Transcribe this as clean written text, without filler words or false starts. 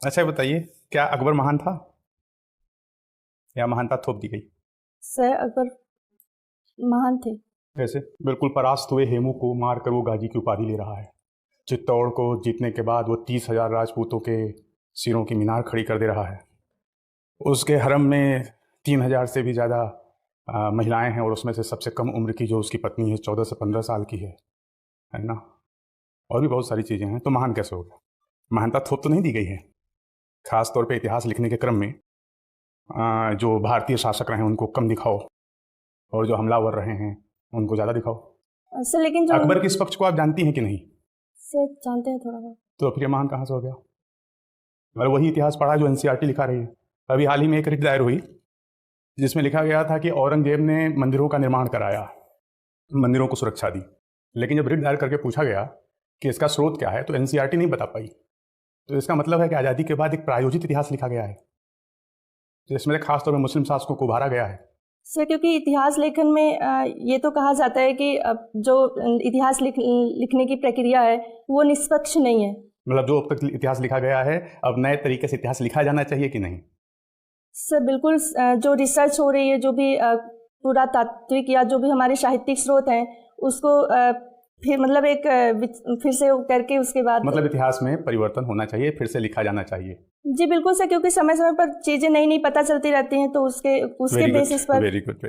अच्छा ये बताइए, क्या अकबर महान था या महानता थोप दी गई? सर अकबर महान थे। वैसे बिल्कुल परास्त हुए हेमू को मारकर वो गाजी की उपाधि ले रहा है। चित्तौड़ को जीतने के बाद वो 30,000 राजपूतों के सिरों की मीनार खड़ी कर दे रहा है। उसके हरम में 3,000 से भी ज़्यादा महिलाएं हैं, और उसमें से सबसे कम उम्र की जो उसकी पत्नी है 14 से 15 साल की है ना। और भी बहुत सारी चीज़ें हैं, तो महान कैसे हो गया? महानता थोप तो नहीं दी गई है। खास तौर पे इतिहास लिखने के क्रम में जो भारतीय शासक रहे हैं उनको कम दिखाओ, और जो हमलावर रहे हैं उनको ज़्यादा दिखाओ। सर लेकिन जो अकबर के इस पक्ष को आप जानती हैं कि नहीं? सर जानते हैं थोड़ा बहुत। तो फिर ये महान कहाँ से हो गया? और वही इतिहास पढ़ा जो एनसीईआरटी लिखा रही है। अभी हाल ही में एक रिट दायर हुई जिसमें लिखा गया था कि औरंगजेब ने मंदिरों का निर्माण कराया, मंदिरों को सुरक्षा दी, लेकिन जब रिट दायर करके पूछा गया कि इसका स्रोत क्या है तो एनसीईआरटी नहीं बता पाई। तो इसका मतलब है कि आज़ादी के बाद एक प्रायोजित इतिहास लिखा गया है जिसमें खासतौर पर मुस्लिम शासकों को उभारा गया है। सर क्योंकि इतिहास लेखन में ये तो कहा जाता है कि जो इतिहास लिखने की प्रक्रिया है वो निष्पक्ष नहीं है। मतलब जो अब तक इतिहास लिखा गया है, अब नए तरीके से इतिहास लिखा जाना चाहिए कि नहीं? सर बिल्कुल। जो रिसर्च हो रही है, जो भी पुरातात्विक या जो भी हमारे साहित्यिक स्रोत हैं उसको फिर मतलब एक फिर से करके उसके बाद मतलब इतिहास में परिवर्तन होना चाहिए, फिर से लिखा जाना चाहिए। जी बिल्कुल सर, क्योंकि समय समय पर चीज़ें नई नई पता चलती रहती हैं, तो उसके बेसिस पर। Very good.